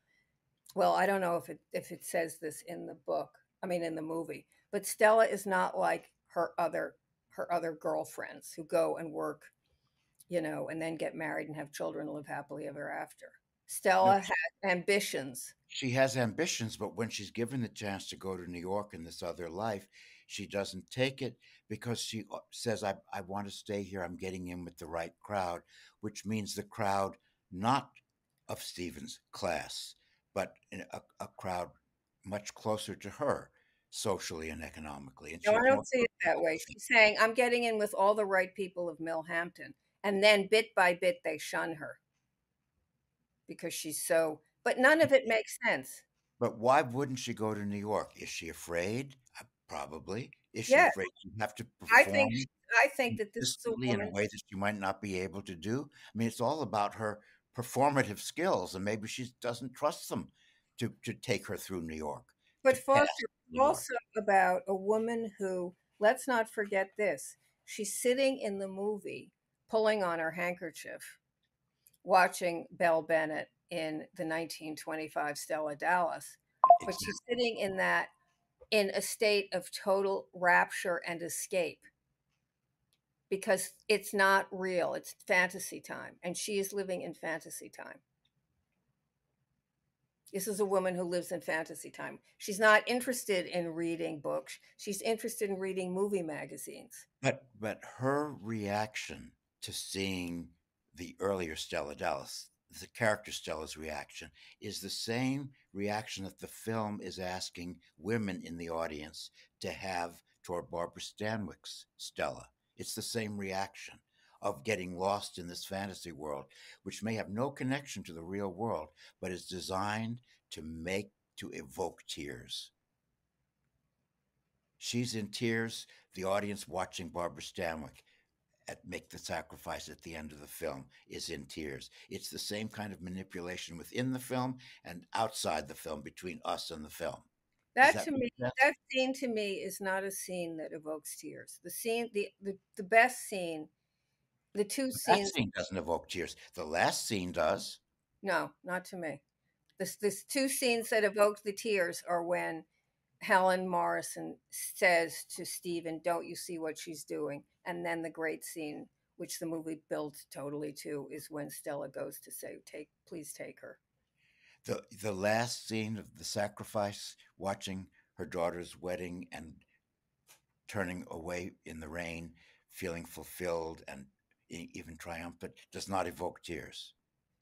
well, I don't know if it says this in the book, in the movie, but Stella is not like her other girlfriends who go and work, and then get married and have children and live happily ever after. Stella has ambitions. She has ambitions, but when she's given the chance to go to New York in this other life, she doesn't take it because she says, I want to stay here. I'm getting in with the right crowd, which means the crowd not of Stephen's class, but in a crowd much closer to her socially and economically. And No, she I was more don't see it that way. She's saying, I'm getting in with all the right people of Millhampton. And then bit by bit, they shun her because she's so, but none of it makes sense. But why wouldn't she go to New York? Is she afraid? Probably. Is she Yeah, afraid she'd have to I think, perform I think that this is a consistently in a woman. way that she might not be able to do? I mean, it's all about her performative skills, and maybe she doesn't trust them to take her through New York, But to pass Foster, New York. also about a woman who, let's not forget this, she's sitting in the movie pulling on her handkerchief, watching Belle Bennett in the 1925 Stella Dallas. But she's Exactly. sitting in that in a state of total rapture and escape because it's not real. It's fantasy time. And she is living in fantasy time. This is a woman who lives in fantasy time. She's not interested in reading books. She's interested in reading movie magazines. But her reaction to seeing the earlier Stella Dallas, the character Stella's reaction, is the same reaction that the film is asking women in the audience to have toward Barbara Stanwyck's Stella. It's the same reaction of getting lost in this fantasy world, which may have no connection to the real world, but is designed to evoke tears. She's in tears. The audience watching Barbara Stanwyck make the sacrifice at the end of the film is in tears. It's the same kind of manipulation within the film and outside the film between us and the film. Does That that to make me, sense? that scene to me is not a scene that evokes tears. The scene, the best scene, the two But that scenes, scene doesn't evoke tears. The last scene does. no, not to me. This two scenes that evoke the tears are when Helen Morrison says to Stephen, "Don't you see what she's doing?" And then the great scene, which the movie builds totally to, is when Stella goes to say, "Take, please take her." The last scene of the sacrifice, watching her daughter's wedding and turning away in the rain, feeling fulfilled and even triumphant, does not evoke tears.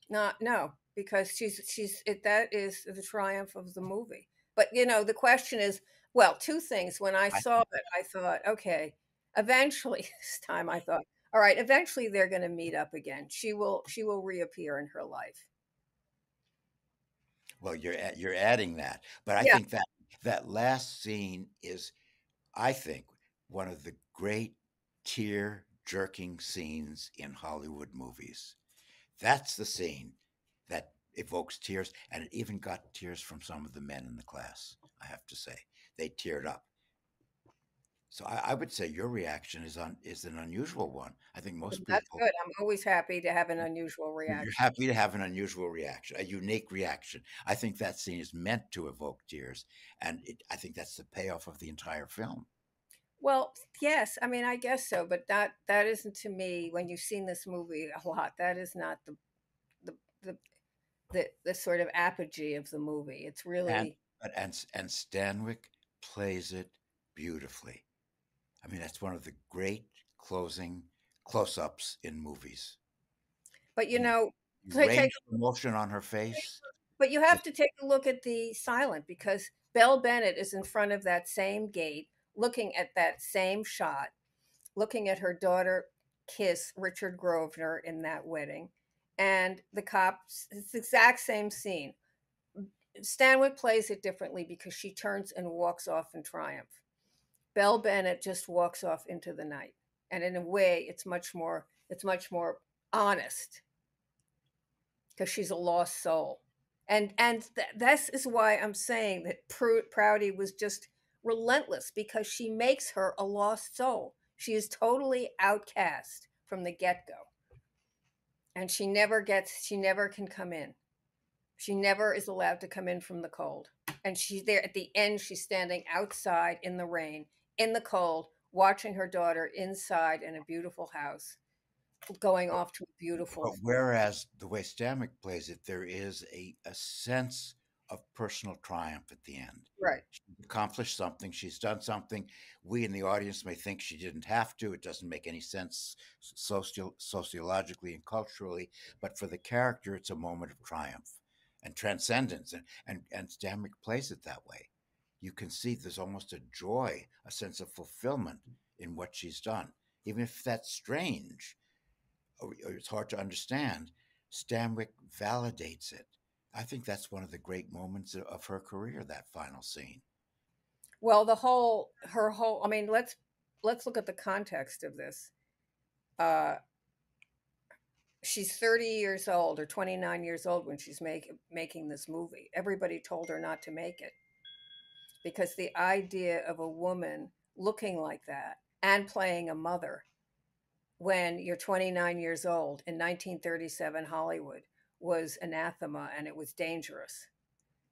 Not no, because that is the triumph of the movie. But the question is, well, two things. When I I saw think it, I thought, okay, eventually this time I thought, all right, eventually they're going to meet up again. She will reappear in her life. well, you're adding that, but I Yeah. think that that last scene is, I think, one of the great tear jerking scenes in Hollywood movies. That's the scene that evokes tears, and it even got tears from some of the men in the class. I have to say, they teared up. So I would say your reaction is an unusual one. I think most That's people, good. I'm always happy to have an unusual you're reaction. happy to have an unusual reaction, a unique reaction. I think that scene is meant to evoke tears, and I think that's the payoff of the entire film. Well, yes, I mean, I guess so, but that isn't to me when you've seen this movie a lot. That is not the the the sort of apogee of the movie. It's And really, and Stanwyck plays it beautifully. I mean, that's one of the great closing close-ups in movies. but The take range of emotion on her face. but you have Just to take a look at the silent because Belle Bennett is in front of that same gate, looking at that same shot, looking at her daughter kiss Richard Grosvenor in that wedding, and the cops. It's the exact same scene. Stanwyck plays it differently because she turns and walks off in triumph. Belle Bennett just walks off into the night, and in a way, it's much more honest because she's a lost soul. And this is why I'm saying that Prouty was just relentless because she makes her a lost soul. She is totally outcast from the get-go, and she never can come in. She never is allowed to come in from the cold. And she's there at the end, she's standing outside in the rain, in the cold, watching her daughter inside in a beautiful house, going but, off to a beautiful. but whereas the way Stanwyck plays it, there is a sense of personal triumph at the end. Right. She's accomplished something. She's done something. We in the audience may think she didn't have to. It doesn't make any sense sociologically and culturally. But for the character, it's a moment of triumph and transcendence. And Stanwyck plays it that way. You can see there's almost a joy, a sense of fulfillment in what she's done. Even if that's strange or it's hard to understand, Stanwyck validates it. I think that's one of the great moments of her career, that final scene. Well, her whole, I mean, let's look at the context of this. Uh, she's 30 years old or 29 years old when she's making this movie. Everybody told her not to make it because the idea of a woman looking like that and playing a mother when you're 29 years old in 1937 Hollywood was anathema, and it was dangerous.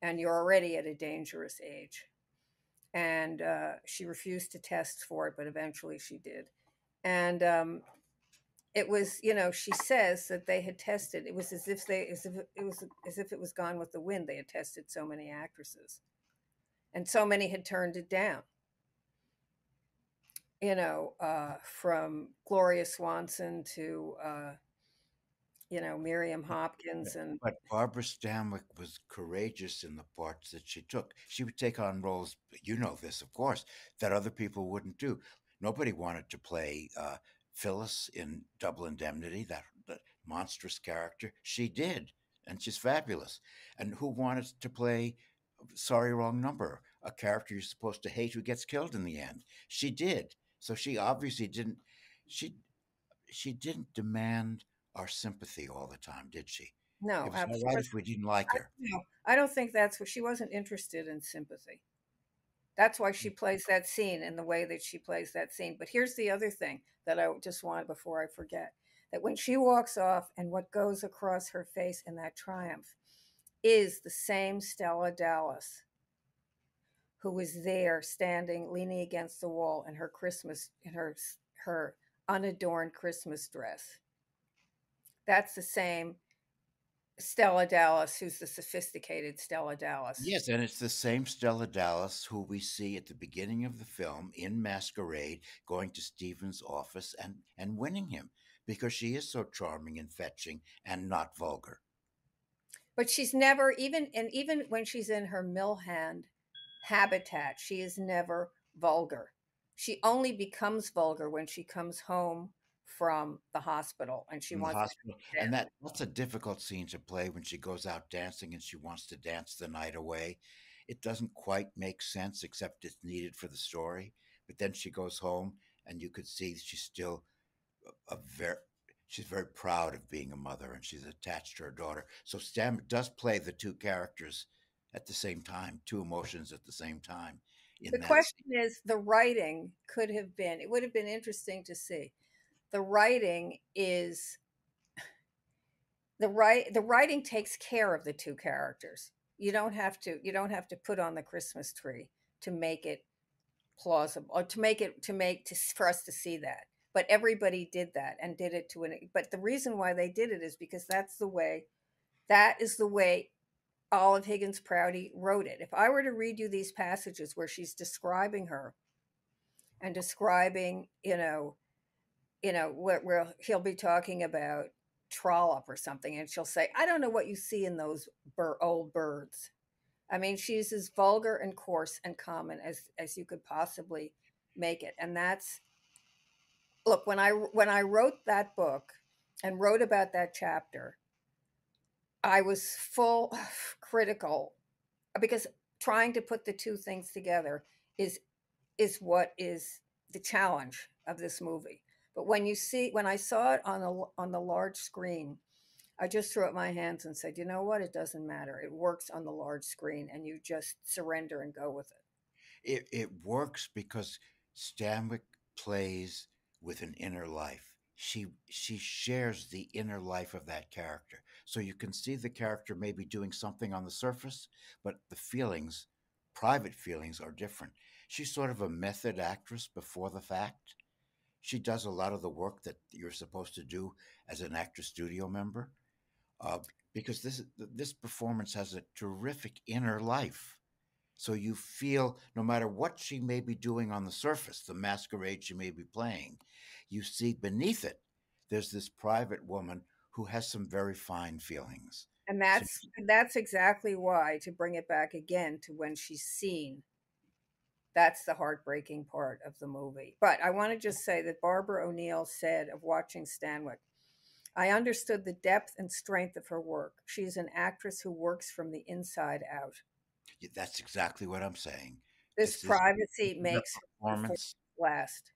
And you're already at a dangerous age. And she refused to test for it, but eventually she did. And it was, she says that they had tested. It was as if it was Gone with the Wind. They had tested so many actresses, and so many had turned it down. From Gloria Swanson to Miriam Hopkins. And But Barbara Stanwyck was courageous in the parts that she took. She would take on roles, you know this, of course, that other people wouldn't do. Nobody wanted to play Phyllis in Double Indemnity, that monstrous character. She did, and she's fabulous. And who wanted to play Sorry Wrong Number, a character you're supposed to hate who gets killed in the end? She did. So she obviously didn't. She she didn't demand our sympathy all the time, did she? no, It was all right absolutely. if we didn't like her. No, I don't think that's what she wasn't interested in sympathy. That's why she plays that scene in the way that she plays that scene. But here's the other thing that I just want before I forget, that when she walks off and what goes across her face in that triumph is the same Stella Dallas who was there standing, leaning against the wall in her unadorned Christmas dress. That's the same Stella Dallas, who's the sophisticated Stella Dallas. Yes, and it's the same Stella Dallas who we see at the beginning of the film in Masquerade going to Stephen's office and winning him because she is so charming and fetching and not vulgar. But she's never, even when she's in her mill hand habitat, she is never vulgar. She only becomes vulgar when she comes home from the hospital and she From the wants to hospital. And dance. that's a difficult scene to play when she goes out dancing and she wants to dance the night away. It doesn't quite make sense, except it's needed for the story. But then she goes home and you could see she's still a very she's very proud of being a mother and she's attached to her daughter. So Stam does play the two characters at the same time, two emotions at the same time in The that question scene. is, the writing could have been, it would have been interesting to see. The writing is the writing takes care of the two characters. You don't have to put on the Christmas tree to make it plausible, or for us to see that. But everybody did that and did it to an. But the reason why they did it is because that is the way Olive Higgins Prouty wrote it. If I were to read you these passages where she's describing her and describing, where he'll be talking about Trollope or something, and she'll say, "I don't know what you see in those old birds." I mean, she's as vulgar and coarse and common as you could possibly make it. And that's, look, when I wrote that book and wrote about that chapter, I was full critical, because trying to put the two things together is what is the challenge of this movie. But when I saw it on the large screen, I just threw up my hands and said, you know what? It doesn't matter. It works on the large screen, and you just surrender and go with it. It works because Stanwyck plays with an inner life. She shares the inner life of that character. So you can see the character maybe doing something on the surface, but the feelings, private feelings, are different. She's sort of a method actress before the fact. She does a lot of the work that you're supposed to do as an actor studio member. Uh, because this performance has a terrific inner life. So you feel no matter what she may be doing on the surface, the masquerade she may be playing, you see beneath it, there's this private woman who has some very fine feelings. And So, that's exactly why, to bring it back again to when she's seen, that's the heartbreaking part of the movie. But I want to just say that Barbara O'Neill said of watching Stanwyck, I understood the depth and strength of her work. She's an actress who works from the inside out. that's exactly what I'm saying. This This is privacy her makes her performance performance. last.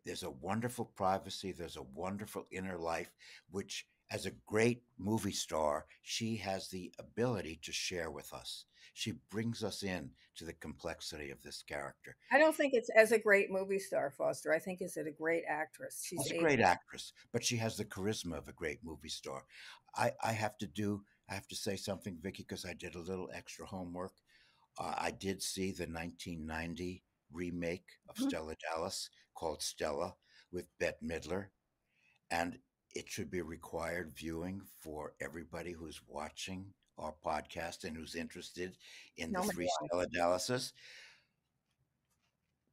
There's a wonderful privacy, there's a wonderful inner life, which as a great movie star she has the ability to share with us. She brings us in to the complexity of this character. I don't think it's as a great movie star, Foster. I think it's a great actress. She's She's a great able. actress, but she has the charisma of a great movie star. I have to say something, Vicky, because I did a little extra homework. I did see the 1990 remake of Mhm. Stella Dallas called Stella with Bette Midler, and it should be required viewing for everybody who's watching our podcast and who's interested in the No, three Stella Dallases,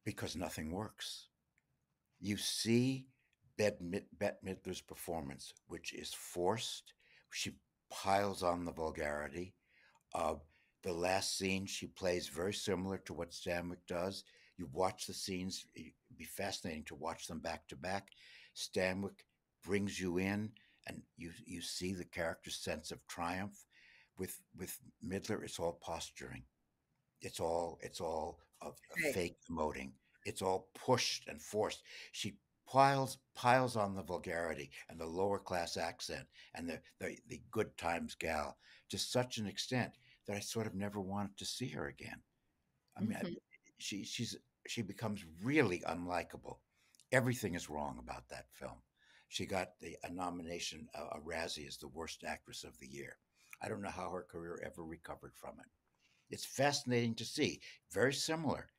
because nothing works. You see Bette Midler's performance, which is forced. She piles on the vulgarity. Uh, the last scene she plays very similar to what Stanwyck does. You watch the scenes; it'd be fascinating to watch them back to back. Stanwyck brings you in, and you see the character's sense of triumph. With Midler, it's all posturing. It's all a great. fake emoting. It's all pushed and forced. She piles on the vulgarity and the lower class accent and the good times gal to such an extent that I sort of never wanted to see her again. I mean, Mhm. she she's she becomes really unlikable. Everything is wrong about that film. She got a nomination, a Razzie, as the worst actress of the year. I don't know how her career ever recovered from it. It's fascinating to see. Very similar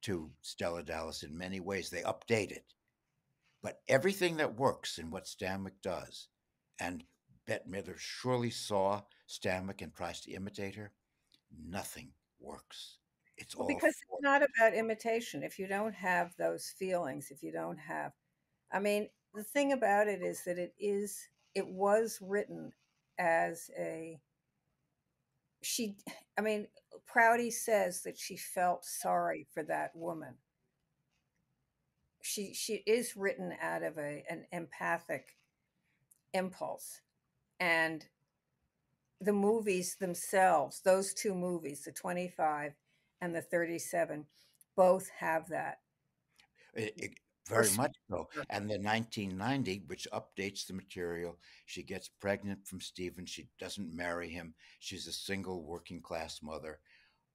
to Stella Dallas in many ways. They update it. But everything that works in what Stanwyck does, and Bette Midler surely saw Stanwyck and tries to imitate her, nothing works. It's Well, all because it's for not about imitation. If you don't have those feelings, if you don't have, I mean, the thing about it is that it was written as a, she, I mean, Prouty says that she felt sorry for that woman. She is written out of an empathic impulse. And the movies themselves, those two movies, the 25 and the 37, both have that. very First, much so. And the 1990, which updates the material, she gets pregnant from Stephen. She doesn't marry him. She's a single working class mother.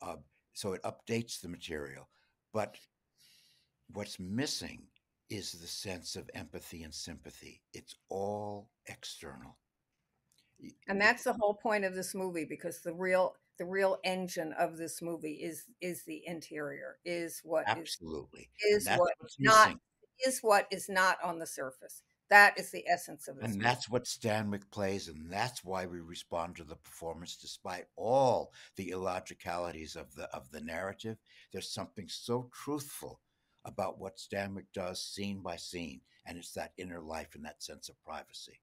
Uh, so it updates the material. But what's missing is the sense of empathy and sympathy. It's all external. and It, that's the whole point of this movie, because the real engine of this movie is the interior, absolutely. And is that's what what's not missing. is what is not on the surface. That is the essence of this And movie. that's what Stanwyck plays. And that's why we respond to the performance despite all the illogicalities of the narrative. There's something so truthful about what Stanwyck does scene by scene. And it's that inner life and that sense of privacy.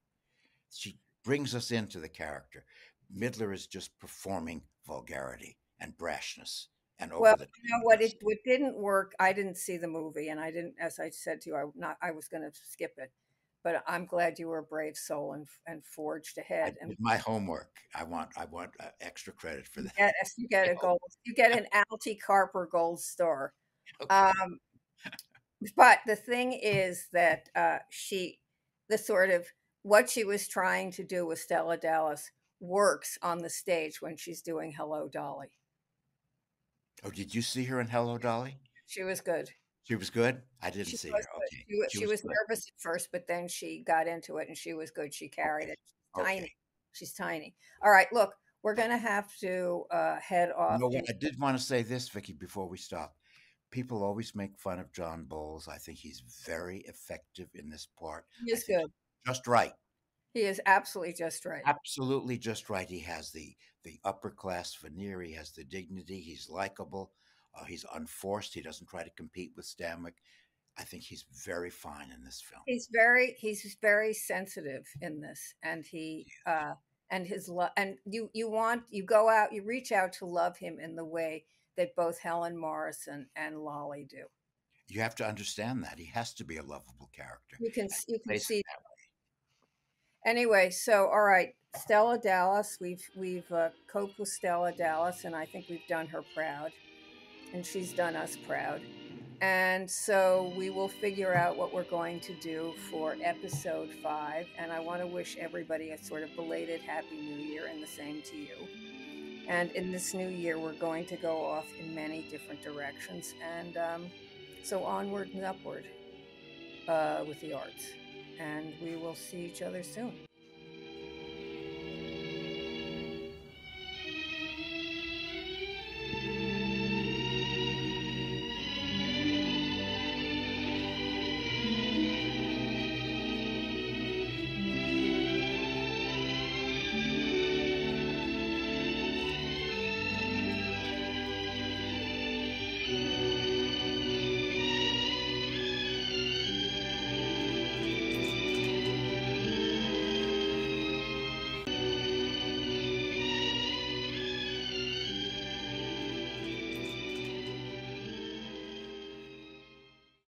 She brings us into the character. Midler is just performing vulgarity and brashness and Well, over the you know what? topness. What didn't work. I didn't see the movie, and I didn't, as I said to you, I was going to skip it. But I'm glad you were a brave soul and forged I ahead. And did my homework. I want extra credit for that. you get a gold, you get an Alti Carper gold star. Okay. Um, but the thing is that the sort of what she was trying to do with Stella Dallas works on the stage when she's doing Hello, Dolly. Oh, did you see her in Hello, Dolly? She was good. She was good. I didn't She see was her. good. Okay, she She was was good. nervous at first, but then she got into it and she was good. She carried Okay, it. She's tiny. okay. She's tiny. All right, look, we're gonna have to head You off know what? in. I did want to say this, Vicky, before we stop. People always make fun of John Bowles. I think he's very effective in this part. He I is think good. he's just right. He is absolutely just right. Absolutely just right. He has the upper class veneer. He has the dignity. He's likable. He's unforced. He doesn't try to compete with Stanwyck. I think he's very fine in this film. He's very sensitive in this, and and his love, and you go out, you reach out to love him in the way that both Helen Morrison and Lollie do. You have to understand that he has to be a lovable character. You can Plays it see. that Anyway, so all right, Stella Dallas. We've coped with Stella Dallas, and I think we've done her proud, and she's done us proud. And so we will figure out what we're going to do for episode 5. And I want to wish everybody a sort of belated Happy New Year, and the same to you. And in this new year, we're going to go off in many different directions. And so onward and upward with the arts. And we will see each other soon.